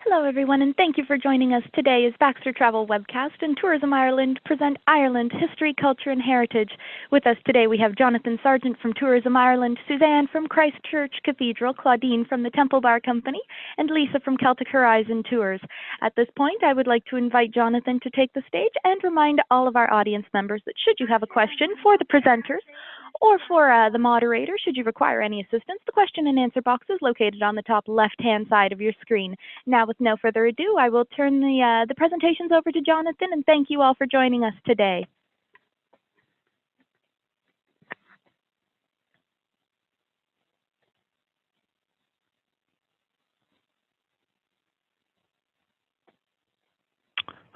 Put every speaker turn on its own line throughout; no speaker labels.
Hello, everyone, and thank you for joining us today as Baxter Travel Webcast and Tourism Ireland present Ireland History, Culture and Heritage. With us today we have Jonathan Sargent from Tourism Ireland, Suzanne from Christchurch Cathedral, Claudine from the Temple Bar Company, and Lisa from Celtic Horizon Tours. At this point, I would like to invite Jonathan to take the stage and remind all of our audience members that should you have a question for the presenters, or for the moderator, should you require any assistance, the question and answer box is located on the top left-hand side of your screen. Now, with no further ado, I will turn the presentations over to Jonathan, and thank you all for joining us today.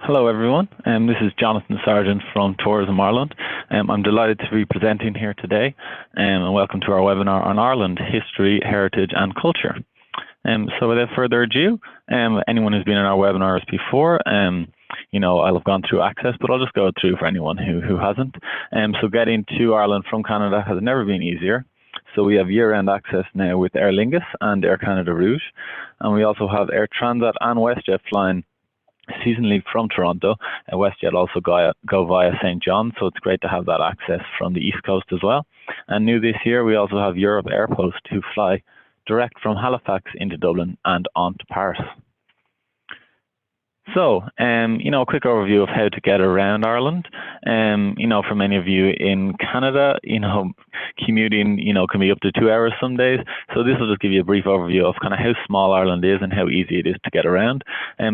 Hello everyone, this is Jonathan Sargent from Tourism Ireland. I'm delighted to be presenting here today, and welcome to our webinar on Ireland, History, Heritage and Culture. So without further ado, anyone who's been in our webinars before, I'll have gone through access, but I'll just go through for anyone who hasn't. So getting to Ireland from Canada has never been easier. So we have year-round access now with Aer Lingus and Air Canada Rouge, and we also have Air Transat and WestJet flying seasonally from Toronto. WestJet also go via St. John, so it's great to have that access from the East Coast as well. And new this year, we also have Europe Airpost who fly direct from Halifax into Dublin and on to Paris. So, a quick overview of how to get around Ireland. For many of you in Canada, commuting, can be up to 2 hours some days. So this will just give you a brief overview of kind of how small Ireland is and how easy it is to get around.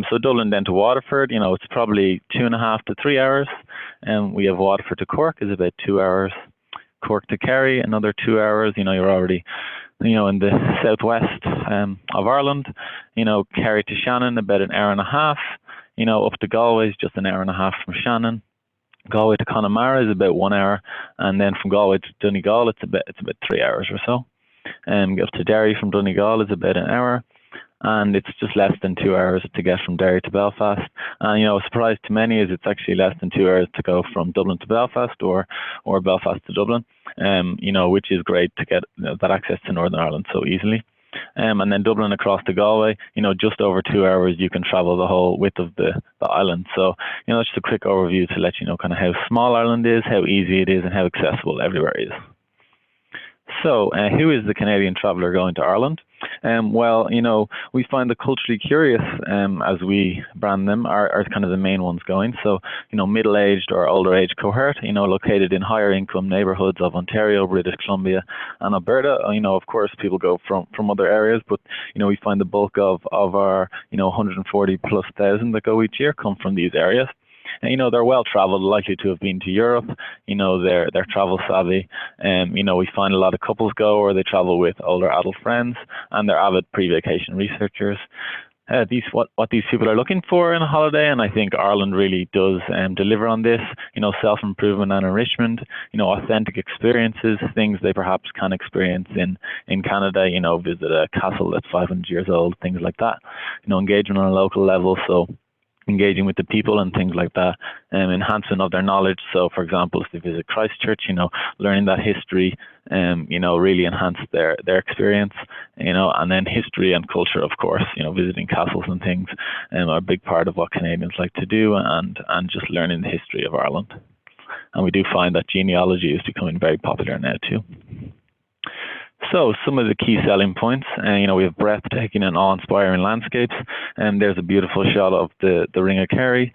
So Dublin then to Waterford, it's probably 2.5 to 3 hours. We have Waterford to Cork is about 2 hours. Cork to Kerry, another 2 hours. You're already in the southwest of Ireland. Kerry to Shannon, about an hour and a half. Up to Galway is just an hour and a half from Shannon. Galway to Connemara is about 1 hour, and then from Galway to Donegal, it's about 3 hours or so. Up to Derry from Donegal is about an hour, and it's just less than 2 hours to get from Derry to Belfast. And a surprise to many is it's actually less than 2 hours to go from Dublin to Belfast or Belfast to Dublin. Which is great to get that access to Northern Ireland so easily. And then Dublin across to Galway, just over 2 hours, you can travel the whole width of the island. So, that's just a quick overview to let you know kind of how small Ireland is, how easy it is, and how accessible everywhere is. So, who is the Canadian traveller going to Ireland? We find the culturally curious, as we brand them, are kind of the main ones going. So, middle-aged or older-age cohort, located in higher income neighbourhoods of Ontario, British Columbia, and Alberta. Of course, people go from other areas, but, we find the bulk of our, 140,000+ that go each year come from these areas. And, they're well-traveled, likely to have been to Europe. They're travel savvy. We find a lot of couples go, or they travel with older adult friends, and they're avid pre-vacation researchers. What these people are looking for in a holiday, and I think Ireland really does deliver on this. Self-improvement and enrichment. Authentic experiences, things they perhaps can experience in Canada. Visit a castle that's 500 years old, things like that. Engagement on a local level. So, engaging with the people and things like that, enhancement of their knowledge. So, for example, if they visit Christchurch, learning that history, really enhance their experience, and then history and culture, of course, visiting castles and things are a big part of what Canadians like to do, and just learning the history of Ireland. And we do find that genealogy is becoming very popular now too. So some of the key selling points, we have breathtaking and awe-inspiring landscapes, and there's a beautiful shot of the Ring of Kerry,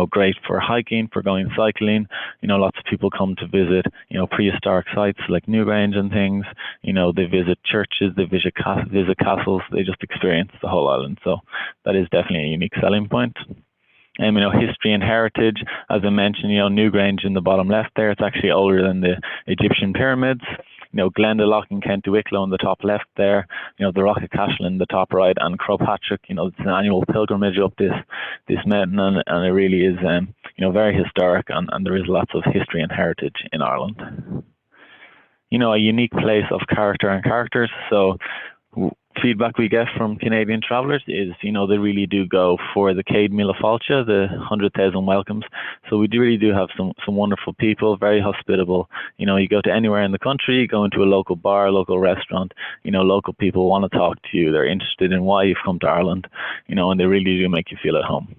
great for hiking, for going cycling. Lots of people come to visit, prehistoric sites like Newgrange and things. They visit churches, they visit castles, they just experience the whole island. So that is definitely a unique selling point. History and heritage, as I mentioned, Newgrange in the bottom left there, it's actually older than the Egyptian pyramids. Glendalough and Kent Wicklow in the top left there, the Rock of Cashel in the top right, and Crowpatrick, it's an annual pilgrimage up this mountain, and it really is, very historic, and there is lots of history and heritage in Ireland. A unique place of character and characters. So feedback we get from Canadian travellers is, they really do go for the Céad Míle Fáilte, the 100,000 welcomes. So we really do have some wonderful people, very hospitable. You go to anywhere in the country, you go into a local bar, local restaurant, local people want to talk to you. They're interested in why you've come to Ireland, and they really do make you feel at home.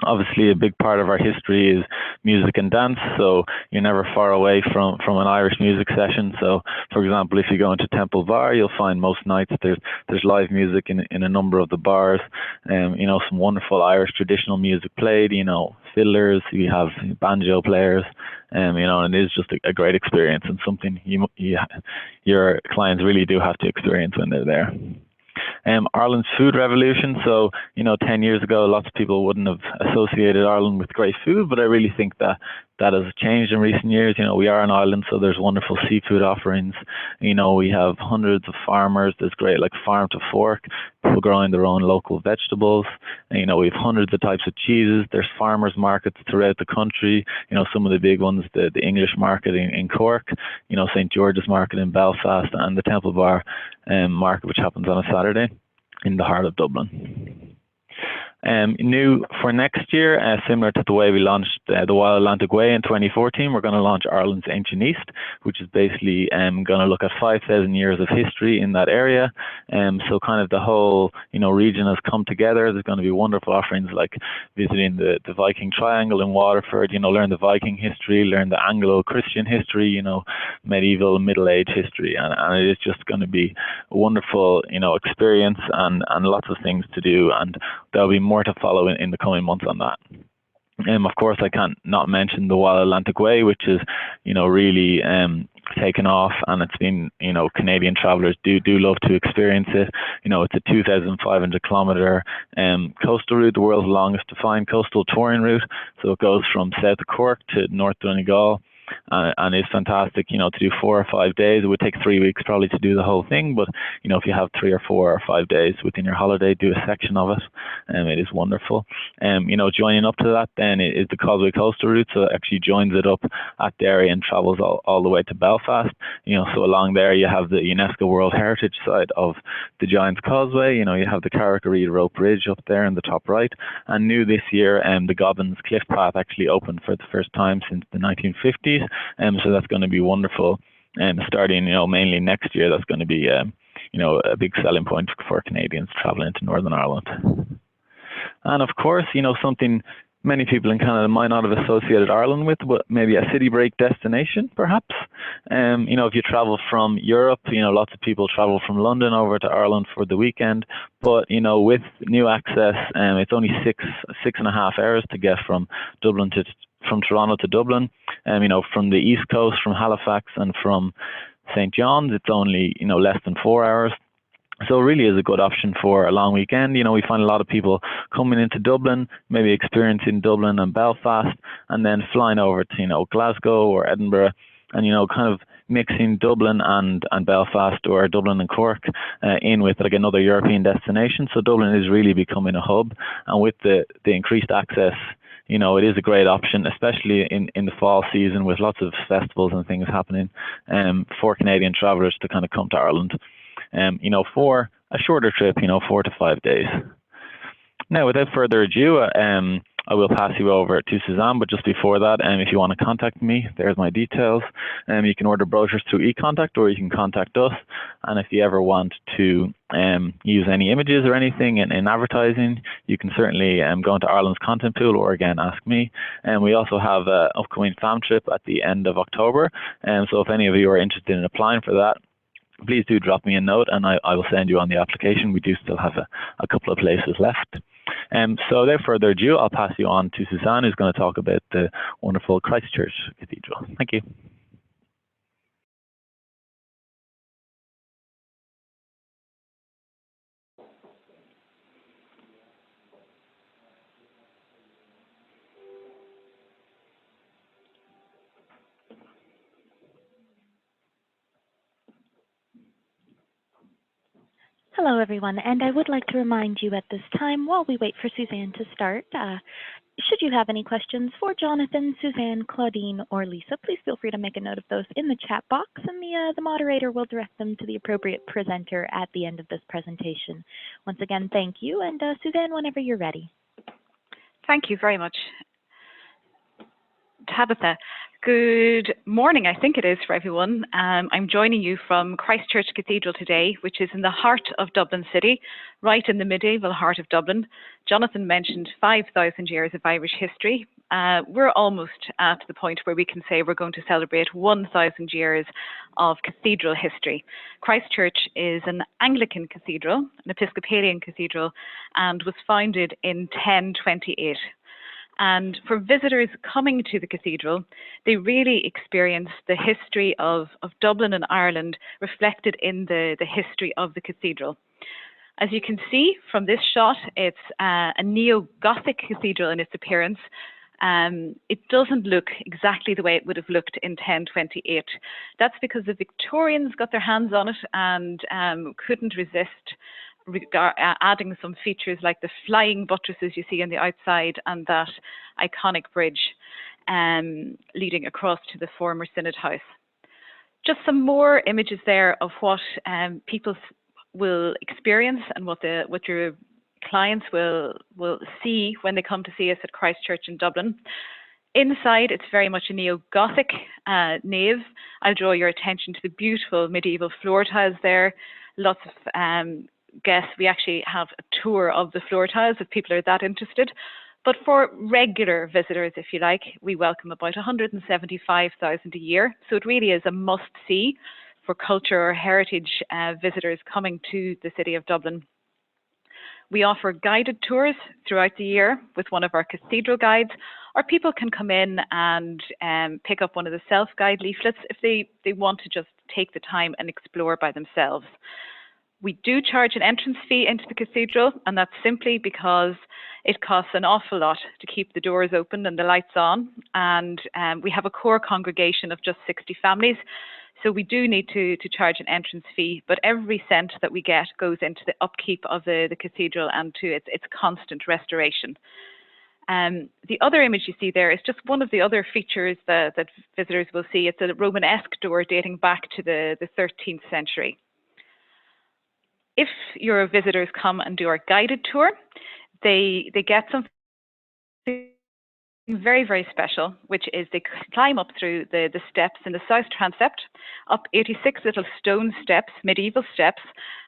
Obviously, a big part of our history is music and dance, so you're never far away from an Irish music session. So, for example, if you go into Temple Bar, you'll find most nights there's live music in a number of the bars. Some wonderful Irish traditional music played. Fiddlers, you have banjo players, and it is just a great experience and something your clients really do have to experience when they're there. Ireland's food revolution. So, 10 years ago, lots of people wouldn't have associated Ireland with great food, but I really think that has changed in recent years. We are an island, so there's wonderful seafood offerings. We have hundreds of farmers. There's great, like, farm to fork, people growing their own local vegetables. And, we have hundreds of types of cheeses. There's farmers markets throughout the country. Some of the big ones, the English market in Cork, St. George's Market in Belfast, and the Temple Bar market, which happens on a Saturday in the heart of Dublin. New for next year, similar to the way we launched the Wild Atlantic Way in 2014, we're going to launch Ireland's Ancient East, which is basically going to look at 5,000 years of history in that area. So kind of the whole region has come together. There's going to be wonderful offerings like visiting the Viking Triangle in Waterford. Learn the Viking history, learn the Anglo-Christian history. Medieval, Middle Age history, and it is just going to be a wonderful experience and lots of things to do, and there'll be more to follow in the coming months on that. Of course, I can't not mention the Wild Atlantic Way, which is, really taken off, and it's been, Canadian travellers do love to experience it. It's a 2,500 kilometre coastal route, the world's longest defined coastal touring route. So it goes from south of Cork to North Donegal. And it's fantastic, to do 4 or 5 days. It would take 3 weeks probably to do the whole thing, but if you have 3 or 4 or 5 days within your holiday, do a section of it. It is wonderful. Joining up to that then is the Causeway Coastal Route, so it actually joins it up at Derry and travels all the way to Belfast. So along there you have the UNESCO World Heritage Site of the Giant's Causeway. You have the Carrick-a-Reid Rope Bridge up there in the top right, and new this year, the Gobbins Cliff Path actually opened for the first time since the 1950s. So that's going to be wonderful. Starting, mainly next year, that's going to be, a big selling point for Canadians traveling to Northern Ireland. And of course, something many people in Canada might not have associated Ireland with, but maybe a city break destination, perhaps. If you travel from Europe, lots of people travel from London over to Ireland for the weekend. But, with new access, it's only six and a half hours to get from Toronto to Dublin. From the East Coast, from Halifax and from St. John's, it's only, less than 4 hours. So it really is a good option for a long weekend. We find a lot of people coming into Dublin, maybe experiencing Dublin and Belfast, and then flying over to, Glasgow or Edinburgh, and, kind of mixing Dublin and Belfast, or Dublin and Cork in with like another European destination. So Dublin is really becoming a hub, and with the increased access, it is a great option, especially in the fall season with lots of festivals and things happening, for Canadian travellers to kind of come to Ireland, for a shorter trip, 4 to 5 days. Now, without further ado, I will pass you over to Suzanne, but just before that, if you want to contact me, there's my details. You can order brochures through eContact, or you can contact us. And if you ever want to use any images or anything in advertising, you can certainly go into Ireland's content pool, or again, ask me. And we also have an upcoming fam trip at the end of October. So if any of you are interested in applying for that, please do drop me a note, and I will send you on the application. We do still have a couple of places left. So without further ado, I'll pass you on to Suzanne, who's going to talk about the wonderful Christchurch Cathedral. Thank you.
Hello, everyone, and I would like to remind you at this time, while we wait for Suzanne to start, should you have any questions for Jonathan, Suzanne, Claudine, or Lisa, please feel free to make a note of those in the chat box, and the moderator will direct them to the appropriate presenter at the end of this presentation. Once again, thank you, and Suzanne, whenever you're ready.
Thank you very much, Tabitha. Good morning, I think it is for everyone. I'm joining you from Christchurch Cathedral today, which is in the heart of Dublin City, right in the medieval heart of Dublin. Jonathan mentioned 5,000 years of Irish history. We're almost at the point where we can say we're going to celebrate 1,000 years of cathedral history. Christchurch is an Anglican cathedral, an Episcopalian cathedral, and was founded in 1028. And for visitors coming to the cathedral, they really experience the history of Dublin and Ireland reflected in the history of the cathedral. As you can see from this shot, it's a neo-Gothic cathedral in its appearance. It doesn't look exactly the way it would have looked in 1028. That's because the Victorians got their hands on it and couldn't resist adding some features like the flying buttresses you see on the outside and that iconic bridge leading across to the former Synod House. Just some more images there of what people will experience and what your clients will see when they come to see us at Christchurch in Dublin. Inside, it's very much a neo-Gothic nave. I'll draw your attention to the beautiful medieval floor tiles there. Lots of guests, we actually have a tour of the floor tiles if people are that interested. But for regular visitors, if you like, we welcome about 175,000 a year. So it really is a must-see for culture or heritage visitors coming to the city of Dublin. We offer guided tours throughout the year with one of our cathedral guides, or people can come in and pick up one of the self-guide leaflets if they want to just take the time and explore by themselves. We do charge an entrance fee into the cathedral, and that's simply because it costs an awful lot to keep the doors open and the lights on. And we have a core congregation of just 60 families, so we do need to charge an entrance fee. But every cent that we get goes into the upkeep of the cathedral and to its constant restoration. The other image you see there is just one of the other features that visitors will see. It's a Romanesque door dating back to the 13th century. If your visitors come and do our guided tour, they get something very, very special, which is they climb up through the steps in the south transept, up 86 little stone steps, medieval steps,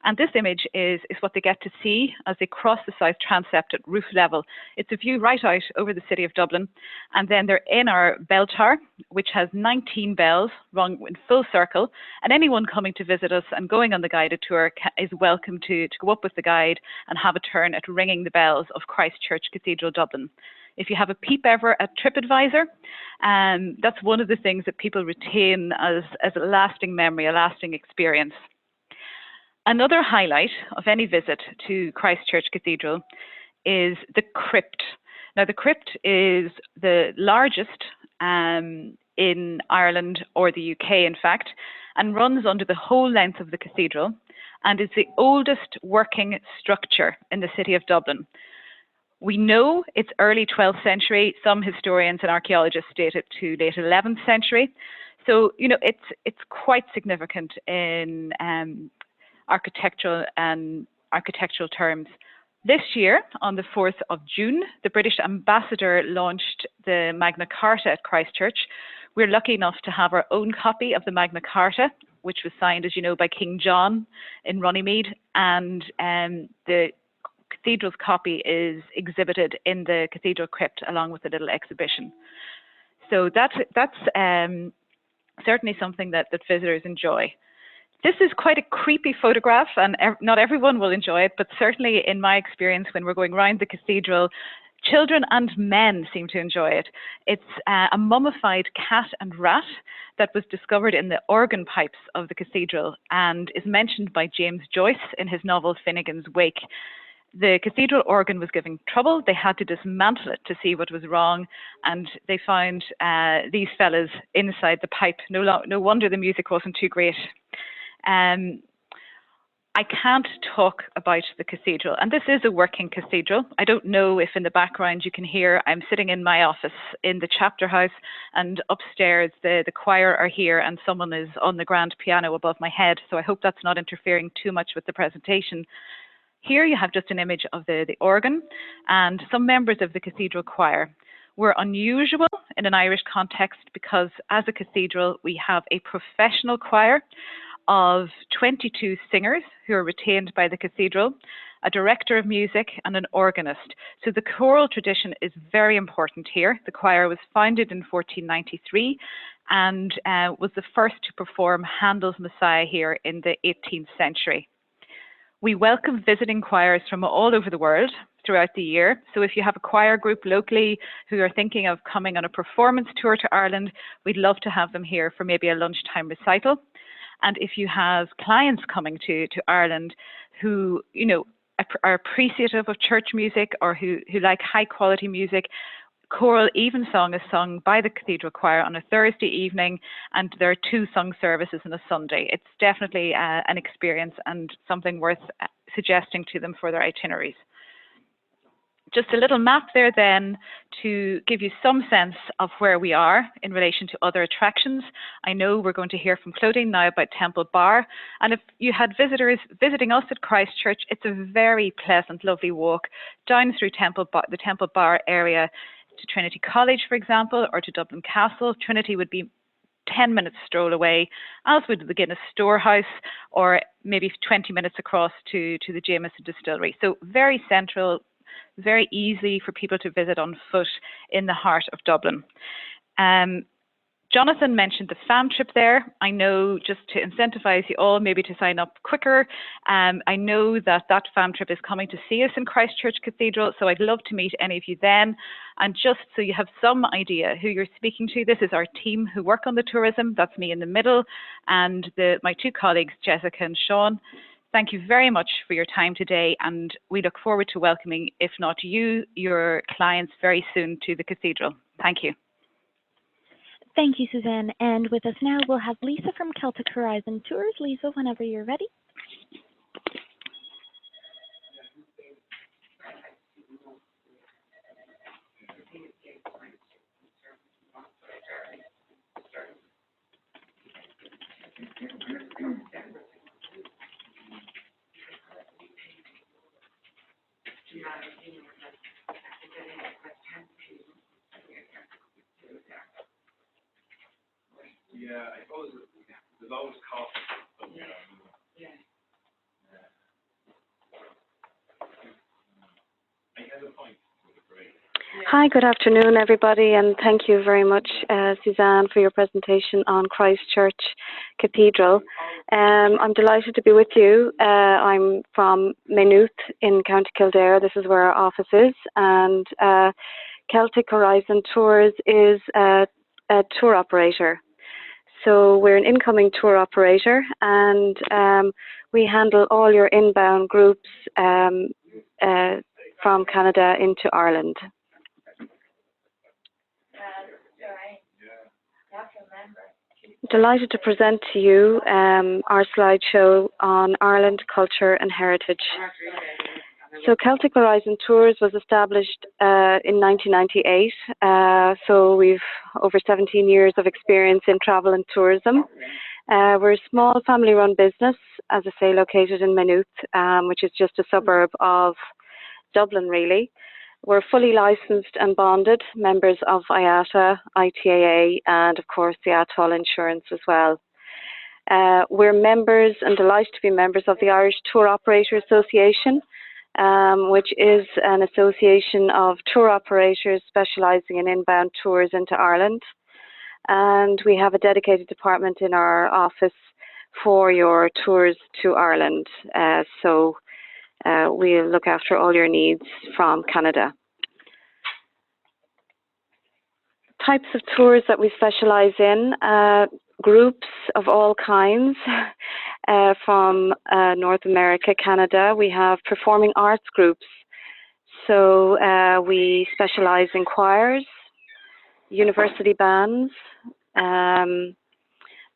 and this image is what they get to see as they cross the south transept at roof level. It's a view right out over the city of Dublin, and then they're in our bell tower, which has 19 bells rung in full circle, and anyone coming to visit us and going on the guided tour is welcome to go up with the guide and have a turn at ringing the bells of Christchurch Cathedral, Dublin. If you have a peep ever at TripAdvisor, that's one of the things that people retain as a lasting memory, a lasting experience. Another highlight of any visit to Christchurch Cathedral is the crypt. Now, the crypt is the largest in Ireland, or the UK in fact, and runs under the whole length of the cathedral, and is the oldest working structure in the city of Dublin. We know it's early 12th century. Some historians and archaeologists date it to late 11th century. So, you know, it's quite significant in architectural terms. This year, on the 4th of June, the British ambassador launched the Magna Carta at Christchurch. We're lucky enough to have our own copy of the Magna Carta, which was signed, as you know, by King John in Runnymede, and the cathedral's copy is exhibited in the cathedral crypt along with a little exhibition. So that's certainly something that visitors enjoy. This is quite a creepy photograph, and not everyone will enjoy it, but certainly in my experience when we're going around the cathedral, children and men seem to enjoy it. It's a mummified cat and rat that was discovered in the organ pipes of the cathedral and is mentioned by James Joyce in his novel Finnegan's Wake. The cathedral organ was giving trouble. They had to dismantle it to see what was wrong, and they found these fellas inside the pipe. No wonder the music wasn't too great. I can't talk about the cathedral, and this is a working cathedral. I don't know if in the background you can hear, I'm sitting in my office in the chapter house, and upstairs the choir are here and someone is on the grand piano above my head, so I hope that's not interfering too much with the presentation. Here you have just an image of the organ and some members of the cathedral choir. We're unusual in an Irish context because as a cathedral we have a professional choir of 22 singers who are retained by the cathedral, a director of music and an organist. So the choral tradition is very important here. The choir was founded in 1493 and was the first to perform Handel's Messiah here in the 18th century. We welcome visiting choirs from all over the world throughout the year. So if you have a choir group locally who are thinking of coming on a performance tour to Ireland, we'd love to have them here for maybe a lunchtime recital. And if you have clients coming to Ireland who, are appreciative of church music or who like high quality music, choral evensong is sung by the cathedral choir on a Thursday evening, and there are 2 sung services on a Sunday. It's definitely an experience and something worth suggesting to them for their itineraries. Just a little map there then to give you some sense of where we are in relation to other attractions. I know we're going to hear from Claudine now about Temple Bar, and if you had visitors visiting us at Christchurch, it's a very pleasant, lovely walk down through the Temple Bar area to Trinity College, for example, or to Dublin Castle. Trinity would be 10 minutes stroll away, as would the Guinness Storehouse, or maybe 20 minutes across to the Jameson Distillery. So very central, very easy for people to visit on foot in the heart of Dublin. Jonathan mentioned the FAM trip there. I know, just to incentivize you all maybe to sign up quicker, I know that FAM trip is coming to see us in Christchurch Cathedral, so I'd love to meet any of you then. And just so you have some idea who you're speaking to, this is our team who work on the tourism. That's me in the middle, and my 2 colleagues, Jessica and Sean. Thank you very much for your time today, and we look forward to welcoming, if not you, your clients very soon to the cathedral. Thank you.
Thank you, Suzanne. And with us now, we'll have Lisa from Celtic Horizon Tours. Lisa, whenever you're ready.
Yeah, I suppose there's always cost. Yeah. I have a point.
Hi, good afternoon, everybody, and thank you very much, Suzanne, for your presentation on Christchurch Cathedral. I'm delighted to be with you. I'm from Maynooth in County Kildare. This is where our office is, and Celtic Horizon Tours is a tour operator. So we're an incoming tour operator, and we handle all your inbound groups from Canada into Ireland. Delighted to present to you our slideshow on Ireland, culture and heritage. So Celtic Horizon Tours was established in 1998, so we've over 17 years of experience in travel and tourism. We're a small family-run business, as I say, located in Maynooth, which is just a suburb of Dublin, really. We're fully licensed and bonded, members of IATA, ITAA, and of course the Atoll Insurance as well. We're members and delighted to be members of the Irish Tour Operator Association, which is an association of tour operators specialising in inbound tours into Ireland. And we have a dedicated department in our office for your tours to Ireland. So we'll look after all your needs from Canada. Types of tours that we specialise in, groups of all kinds from North America, Canada. We have performing arts groups. So we specialise in choirs, university bands,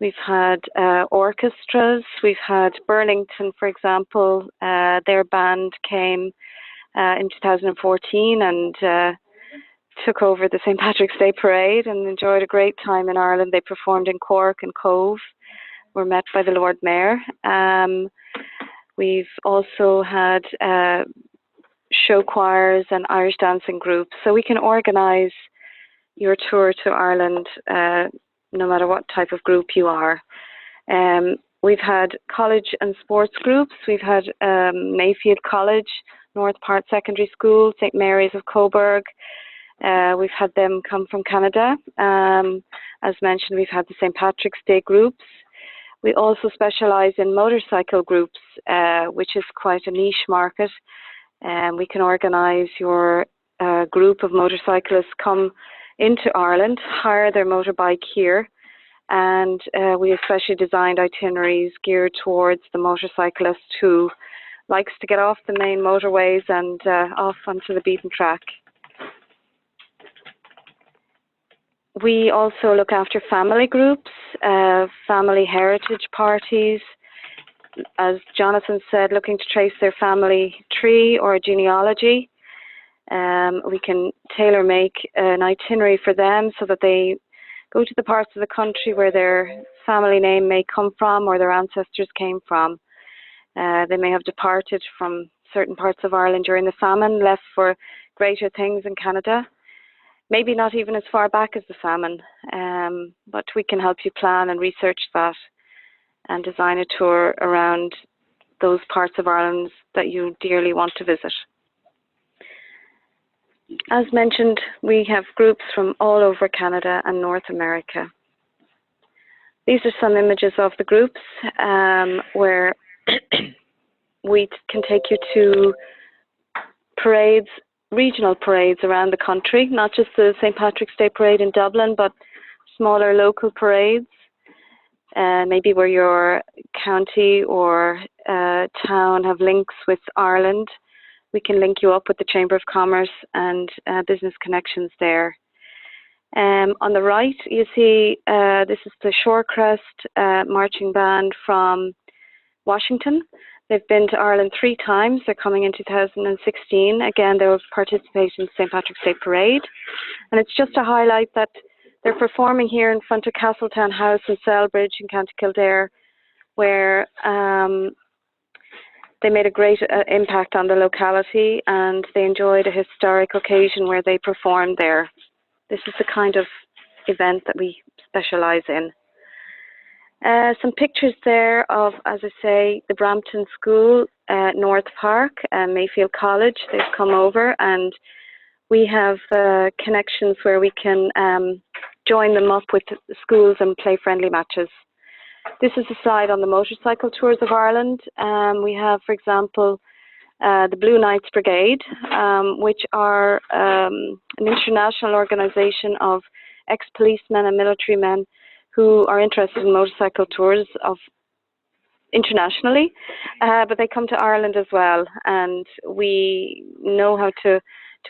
We've had orchestras. We've had Burlington, for example. Their band came in 2014 and took over the St. Patrick's Day Parade and enjoyed a great time in Ireland. They performed in Cork and Cove, were met by the Lord Mayor. We've also had show choirs and Irish dancing groups. So we can organise your tour to Ireland no matter what type of group you are. We've had college and sports groups. We've had Mayfield College, North Part Secondary School, St. Mary's of Coburg. We've had them come from Canada. As mentioned, we've had the St. Patrick's Day groups. We also specialise in motorcycle groups, which is quite a niche market. We can organise your group of motorcyclists come into Ireland, hire their motorbike here, and we especially designed itineraries geared towards the motorcyclist who likes to get off the main motorways and off onto the beaten track. We also look after family groups, family heritage parties. As Jonathan said, looking to trace their family tree or genealogy. We can tailor-make an itinerary for them so that they go to the parts of the country where their family name may come from or their ancestors came from. They may have departed from certain parts of Ireland during the famine, left for greater things in Canada. Maybe not even as far back as the famine, but we can help you plan and research that and design a tour around those parts of Ireland that you dearly want to visit. As mentioned, we have groups from all over Canada and North America. These are some images of the groups where we can take you to parades, regional parades around the country, not just the St. Patrick's Day Parade in Dublin, but smaller local parades, maybe where your county or town have links with Ireland. We can link you up with the Chamber of Commerce and business connections there. On the right, you see this is the Shorecrest Marching Band from Washington. They've been to Ireland 3 times. They're coming in 2016. Again, they'll participate in the St. Patrick's Day Parade. And it's just to highlight that they're performing here in front of Castletown House in Selbridge in County Kildare, where they made a great impact on the locality and they enjoyed a historic occasion where they performed there. This is the kind of event that we specialise in. Some pictures there of, as I say, the Brampton School, North Park, Mayfield College. They've come over and we have connections where we can join them up with schools and play friendly matches. This is a slide on the motorcycle tours of Ireland. We have, for example, the Blue Knights Brigade, which are an international organisation of ex-policemen and military men who are interested in motorcycle tours of internationally, but they come to Ireland as well, and we know how to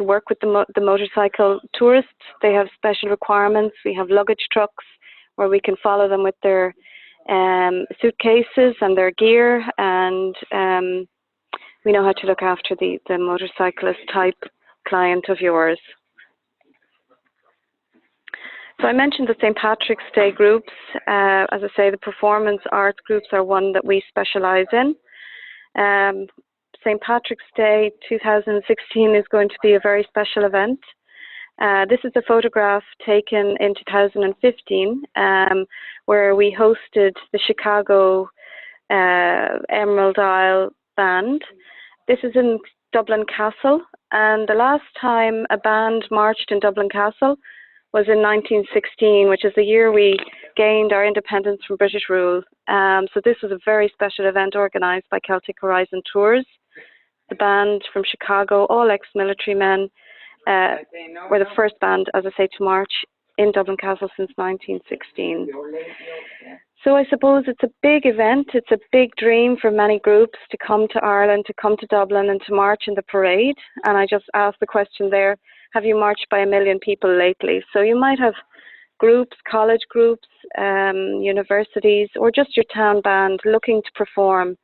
work with the motorcycle tourists. They have special requirements. We have luggage trucks where we can follow them with their suitcases and their gear, and we know how to look after the motorcyclist type client of yours. So I mentioned the St. Patrick's Day groups. As I say, the performance arts groups are one that we specialise in. St. Patrick's Day 2016 is going to be a very special event. This is a photograph taken in 2015 where we hosted the Chicago Emerald Isle Band. This is in Dublin Castle, and the last time a band marched in Dublin Castle was in 1916, which is the year we gained our independence from British rule. So this was a very special event organised by Celtic Horizon Tours. The band from Chicago, all ex-military men, were the first band, as I say, to march in Dublin Castle since 1916. So I suppose it's a big event. It's a big dream for many groups to come to Ireland, to come to Dublin and to march in the parade. And I just asked the question there, have you marched by 1 million people lately? So you might have groups, college groups, universities, or just your town band looking to perform,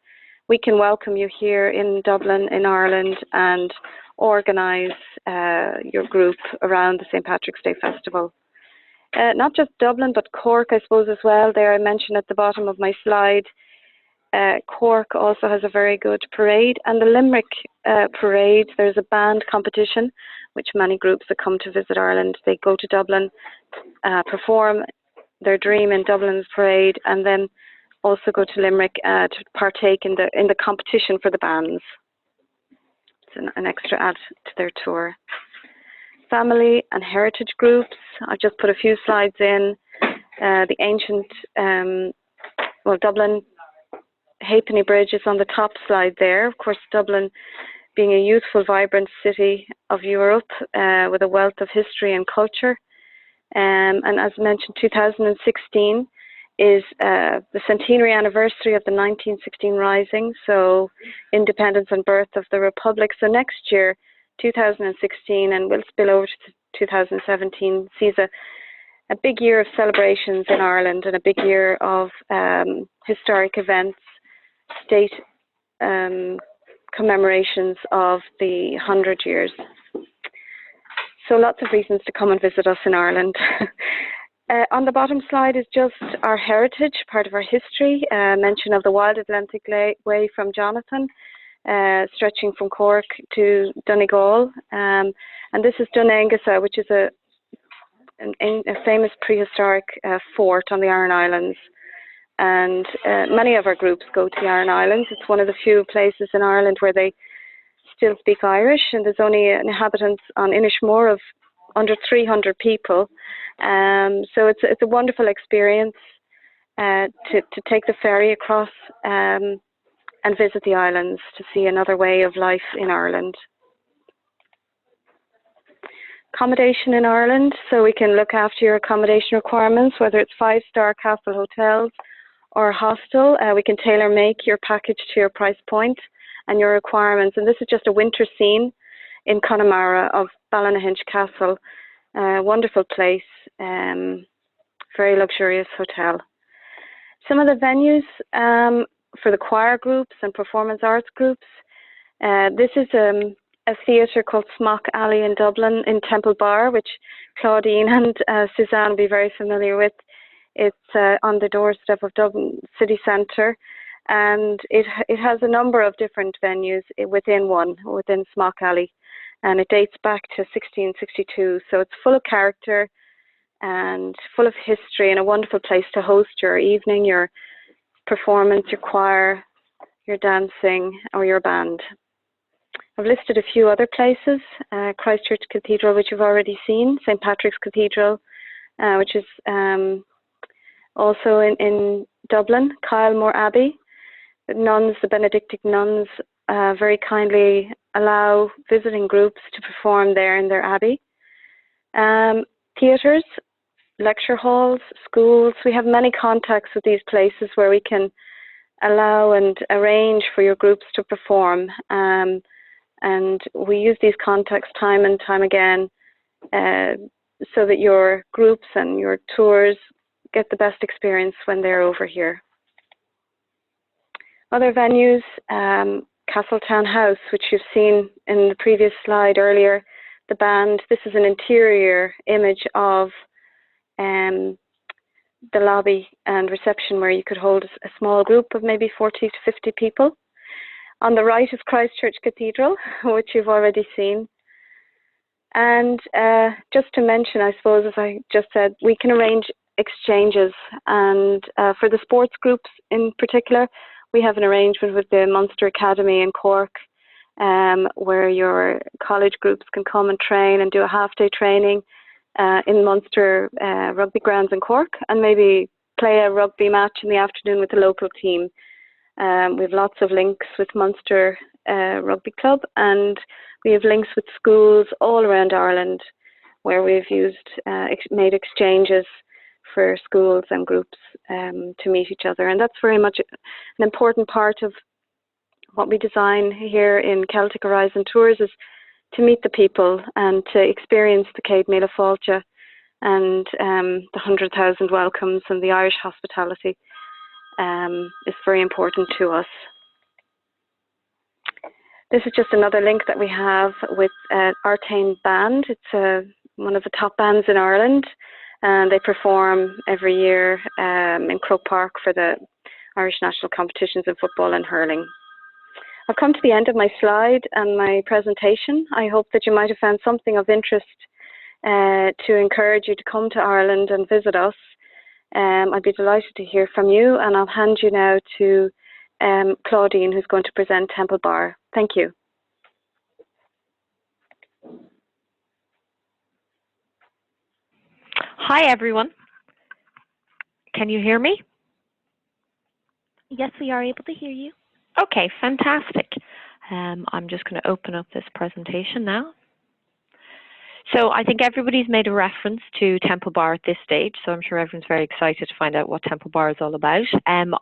we can welcome you here in Dublin, in Ireland, and organise your group around the St. Patrick's Day Festival. Not just Dublin, but Cork, I suppose, as well. There I mentioned at the bottom of my slide, Cork also has a very good parade, and the Limerick parade, there's a band competition, which many groups that come to visit Ireland, they go to Dublin, perform their dream in Dublin's parade, and then also go to Limerick to partake in the competition for the bands. It's an extra add to their tour. Family and heritage groups, I've just put a few slides in. The ancient, Dublin Halfpenny Bridge is on the top slide there. Of course, Dublin being a youthful, vibrant city of Europe with a wealth of history and culture. And as mentioned, 2016 is the centenary anniversary of the 1916 Rising, so independence and birth of the Republic. So next year, 2016, and will spill over to 2017, sees a big year of celebrations in Ireland and a big year of historic events, state commemorations of the 100 years. So lots of reasons to come and visit us in Ireland. On the bottom slide is just our heritage, part of our history, mention of the Wild Atlantic Way from Jonathan, stretching from Cork to Donegal. And this is Dunangasa, which is a famous prehistoric fort on the Aran Islands. And many of our groups go to the Aran Islands. It's one of the few places in Ireland where they still speak Irish, and there's only inhabitants on Inishmore of under 300 people. So it's a wonderful experience to take the ferry across and visit the islands to see another way of life in Ireland. Accommodation in Ireland, so we can look after your accommodation requirements, whether it's 5-star castle hotels or hostel. We can tailor make your package to your price point and your requirements. And this is just a winter scene in Connemara of Ballynahinch Castle. Wonderful place, very luxurious hotel. Some of the venues for the choir groups and performance arts groups. This is a theatre called Smock Alley in Dublin, in Temple Bar, which Claudine and Suzanne will be very familiar with. It's on the doorstep of Dublin City Centre, and it has a number of different venues within Smock Alley, and it dates back to 1662. So it's full of character and full of history, and a wonderful place to host your evening, your performance, your choir, your dancing, or your band. I've listed a few other places: Christchurch Cathedral, which you've already seen, St. Patrick's Cathedral, which is also in Dublin, Kylemore Abbey. The nuns, the Benedictine nuns, very kindly allow visiting groups to perform there in their abbey. Theatres, lecture halls, schools. We have many contacts with these places where we can allow and arrange for your groups to perform. And we use these contacts time and time again so that your groups and your tours get the best experience when they're over here. Other venues, Castletown House, which you've seen in the previous slide earlier, the band. This is an interior image of the lobby and reception where you could hold a small group of maybe 40 to 50 people. On the right is Christchurch Cathedral, which you've already seen. And just to mention, I suppose, as I just said, we can arrange exchanges. And for the sports groups in particular, we have an arrangement with the Munster Academy in Cork, where your college groups can come and train and do a half-day training in Munster rugby grounds in Cork, and maybe play a rugby match in the afternoon with the local team. We have lots of links with Munster Rugby Club, and we have links with schools all around Ireland where we've made exchanges for schools and groups to meet each other. And that's very much an important part of what we design here in Celtic Horizon Tours, is to meet the people and to experience the Céad Míle Fáilte and the 100,000 welcomes and the Irish hospitality is very important to us. This is just another link that we have with Artane Band. It's one of the top bands in Ireland, and they perform every year in Croke Park for the Irish national competitions in football and hurling. I've come to the end of my slide and my presentation. I hope that you might have found something of interest to encourage you to come to Ireland and visit us. I'd be delighted to hear from you, and I'll hand you now to Claudine, who's going to present Temple Bar. Thank you.
Hi, everyone. Can you hear me?
Yes, we are able to hear you.
Okay, fantastic. I'm just going to open up this presentation now. So I think everybody's made a reference to Temple Bar at this stage, so I'm sure everyone's very excited to find out what Temple Bar is all about.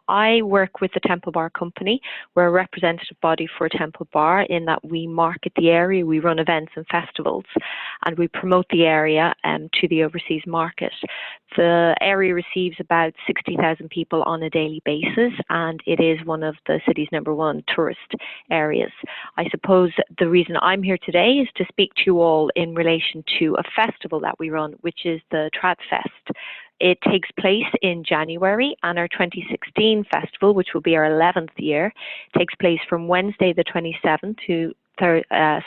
I work with the Temple Bar Company. We're a representative body for Temple Bar in that we market the area, we run events and festivals, and we promote the area to the overseas market. The area receives about 60,000 people on a daily basis, and it is one of the city's #1 tourist areas. I suppose the reason I'm here today is to speak to you all in relation to a festival that we run, which is the Trad Fest. It takes place in January, and our 2016 festival, which will be our 11th year, takes place from Wednesday the 27th to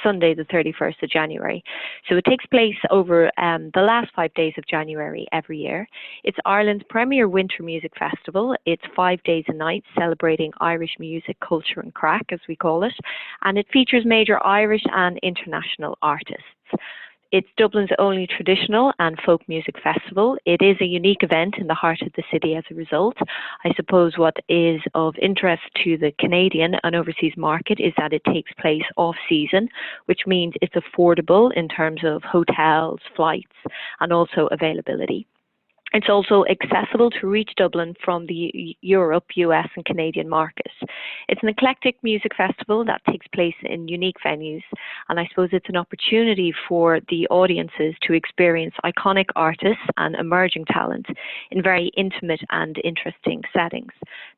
Sunday the 31st of January. So it takes place over the last 5 days of January every year. It's Ireland's premier winter music festival. It's 5 days and nights celebrating Irish music, culture and crack, as we call it, and it features major Irish and international artists. It's Dublin's only traditional and folk music festival. It is a unique event in the heart of the city as a result. I suppose what is of interest to the Canadian and overseas market is that it takes place off-season, which means it's affordable in terms of hotels, flights, and also availability. It's also accessible to reach Dublin from the Europe, US and Canadian markets. It's an eclectic music festival that takes place in unique venues, and I suppose it's an opportunity for the audiences to experience iconic artists and emerging talent in very intimate and interesting settings.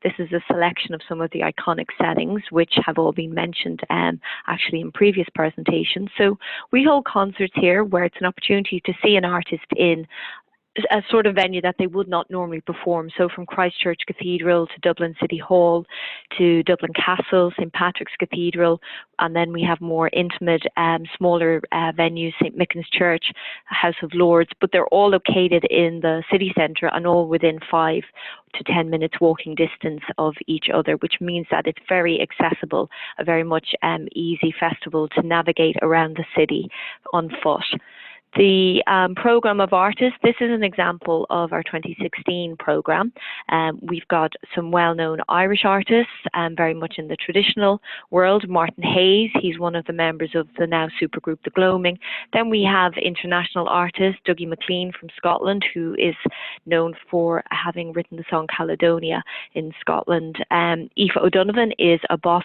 This is a selection of some of the iconic settings which have all been mentioned actually in previous presentations. So we hold concerts here where it's an opportunity to see an artist in a sort of venue that they would not normally perform. So from Christchurch Cathedral to Dublin City Hall to Dublin Castle, St Patrick's Cathedral, and then we have more intimate, smaller venues, St Michan's Church, House of Lords, but they're all located in the city centre and all within 5 to 10 minutes walking distance of each other, which means that it's very accessible, a very much easy festival to navigate around the city on foot. The programme of artists, this is an example of our 2016 programme. We've got some well-known Irish artists, very much in the traditional world. Martin Hayes, he's one of the members of the now supergroup The Gloaming. Then we have international artist Dougie MacLean from Scotland, who is known for having written the song Caledonia in Scotland. Aoife O'Donovan is a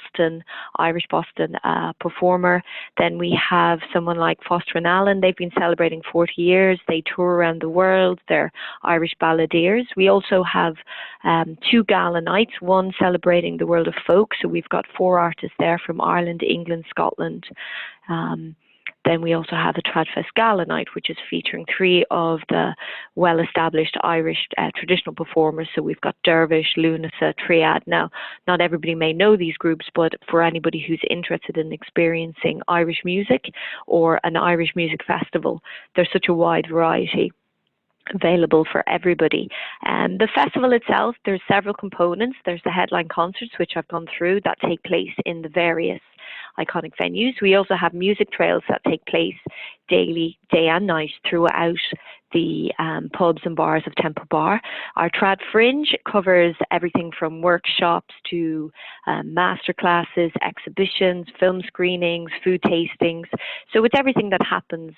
Irish Boston performer. Then we have someone like Foster and Allen. They've been celebrating 40 years. They tour around the world. They're Irish balladeers. We also have 2 gala nights, one celebrating the world of folk. So we've got 4 artists there from Ireland, England, Scotland. Then we also have a Tradfest Gala Night, which is featuring 3 of the well-established Irish traditional performers. So we've got Dervish, Lunasa, Triad. Now, not everybody may know these groups, but for anybody who's interested in experiencing Irish music or an Irish music festival, there's such a wide variety available for everybody. The festival itself, there's several components. There's the headline concerts, which I've gone through, that take place in the various iconic venues. We also have music trails that take place daily, day and night throughout the pubs and bars of Temple Bar. Our Trad Fringe covers everything from workshops to master classes, exhibitions, film screenings, food tastings. So it's everything that happens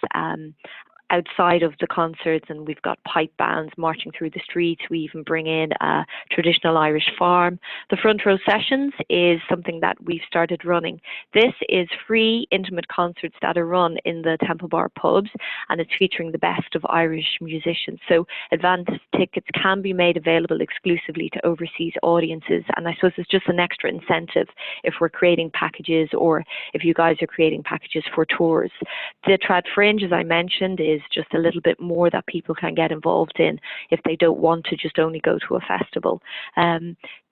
outside of the concerts, and we've got pipe bands marching through the streets. We even bring in a traditional Irish farm. The front row sessions is something that we've started running. This is free, intimate concerts that are run in the Temple Bar pubs, and it's featuring the best of Irish musicians. So advance tickets can be made available exclusively to overseas audiences, and I suppose it's just an extra incentive if we're creating packages, or if you guys are creating packages for tours. The Trad Fringe, as I mentioned, is just a little bit more that people can get involved in if they don't want to just only go to a festival.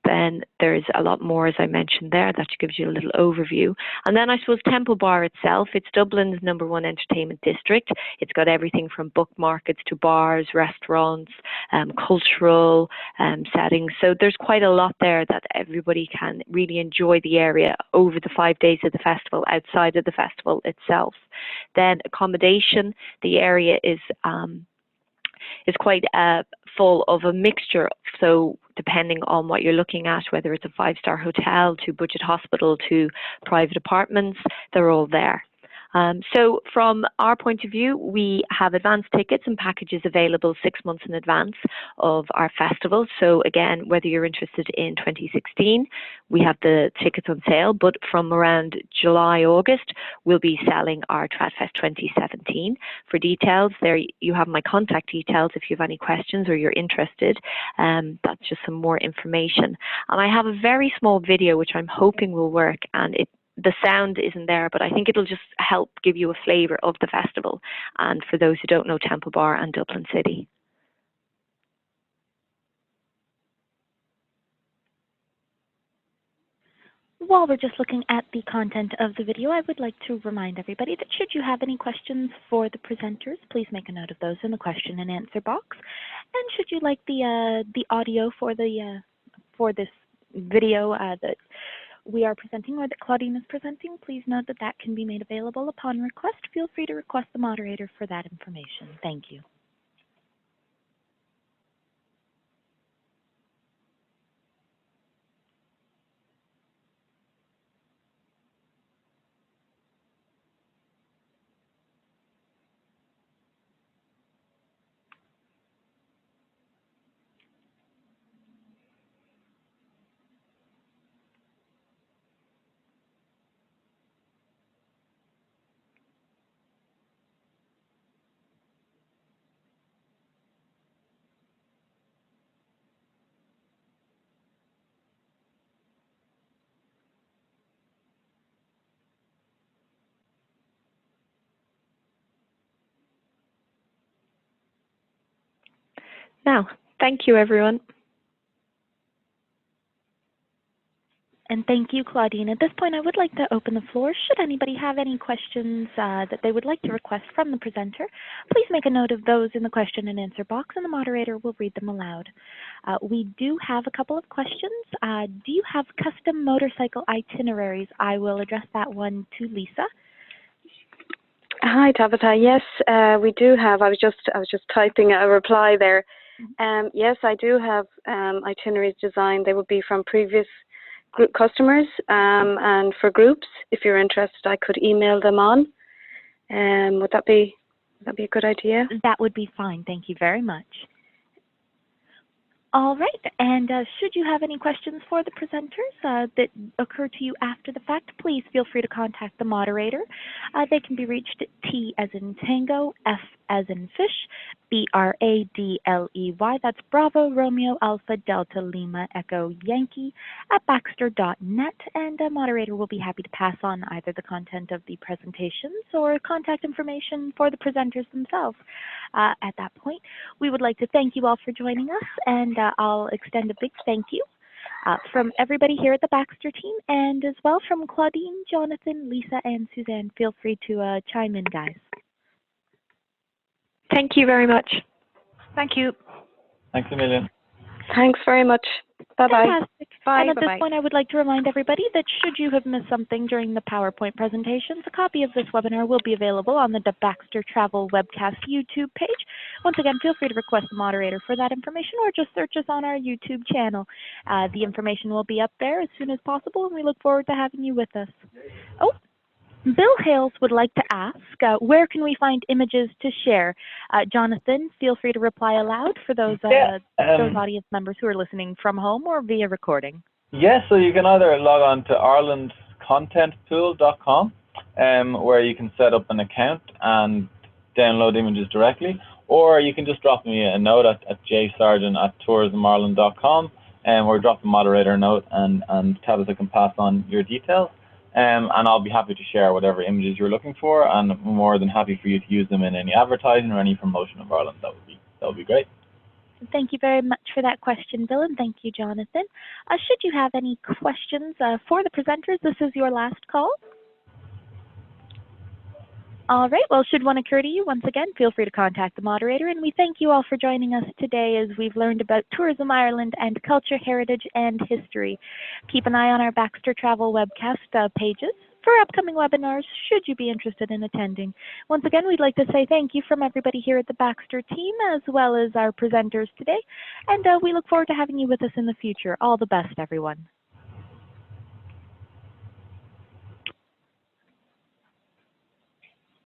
Then there's a lot more, as I mentioned there, that gives you a little overview. And then I suppose Temple Bar itself, it's Dublin's #1 entertainment district. It's got everything from book markets to bars, restaurants, cultural settings. So there's quite a lot there that everybody can really enjoy the area over the 5 days of the festival, outside of the festival itself. Then accommodation, the area is quite full of a mixture. So depending on what you're looking at, whether it's a 5-star hotel to budget hospital to private apartments, they're all there. So from our point of view, we have advance tickets and packages available 6 months in advance of our festival. So again, whether you're interested in 2016, we have the tickets on sale, but from around July, August, we'll be selling our Tradfest 2017. For details, there you have my contact details if you have any questions or you're interested. That's just some more information. And I have a very small video which I'm hoping will work, and the sound isn't there, but I think it'll just help give you a flavour of the festival, and for those who don't know Temple Bar and Dublin City.
While we're just looking at the content of the video, I would like to remind everybody that should you have any questions for the presenters, please make a note of those in the question and answer box. And should you like the audio for this video that we are presenting, or that Claudine is presenting, please note that that can be made available upon request. Feel free to request the moderator for that information. Thank you.
Now, thank you, everyone.
And thank you, Claudine. At this point, I would like to open the floor. Should anybody have any questions that they would like to request from the presenter, please make a note of those in the question and answer box, and the moderator will read them aloud. We do have a couple of questions. Do you have custom motorcycle itineraries? I will address that one to Lisa.
Hi, Tabitha. Yes, we do have. I was just typing a reply there. Yes, I do have itineraries designed. They would be from previous group customers, and for groups. If you're interested, I could email them on. Would that be a good idea?
That would be fine. Thank you very much. All right, and should you have any questions for the presenters that occur to you after the fact, please feel free to contact the moderator. They can be reached at T as in Tango, F as in Fish, BRADLEY, that's Bravo, Romeo, Alpha, Delta, Lima, Echo, Yankee, at Baxter.net, and a moderator will be happy to pass on either the content of the presentations or contact information for the presenters themselves. At that point, we would like to thank you all for joining us, and I'll extend a big thank you from everybody here at the Baxter team, and as well from Claudine, Jonathan, Lisa, and Suzanne. Feel free to chime in, guys.
Thank you very much.
Thank you.
Thanks a million.
Thanks very much. Bye-bye.
Fantastic.
Bye.
And at
Bye-bye.
this point, I would like to remind everybody that should you have missed something during the PowerPoint presentations, a copy of this webinar will be available on the Baxter Travel Webcast YouTube page. Once again, feel free to request the moderator for that information, or just search us on our YouTube channel. The information will be up there as soon as possible, and we look forward to having you with us. Oh, Bill Hales would like to ask, where can we find images to share? Jonathan, feel free to reply aloud for those audience members who are listening from home or via recording.
Yes, so you can either log on to irelandcontentpool.com, where you can set up an account and download images directly, or you can just drop me a note at jsargent@tourismireland.com, or drop the moderator a note, and Tabitha can pass on your details. And I'll be happy to share whatever images you're looking for, and I'm more than happy for you to use them in any advertising or any promotion of Ireland. That would be great.
Thank you very much for that question, Bill, and thank you, Jonathan. Should you have any questions for the presenters, this is your last call. All right, well, should one occur to you, once again, feel free to contact the moderator, and we thank you all for joining us today as we've learned about Tourism Ireland and culture, heritage, and history. Keep an eye on our Baxter Travel webcast pages for upcoming webinars, should you be interested in attending. Once again, we'd like to say thank you from everybody here at the Baxter team, as well as our presenters today, and we look forward to having you with us in the future. All the best, everyone.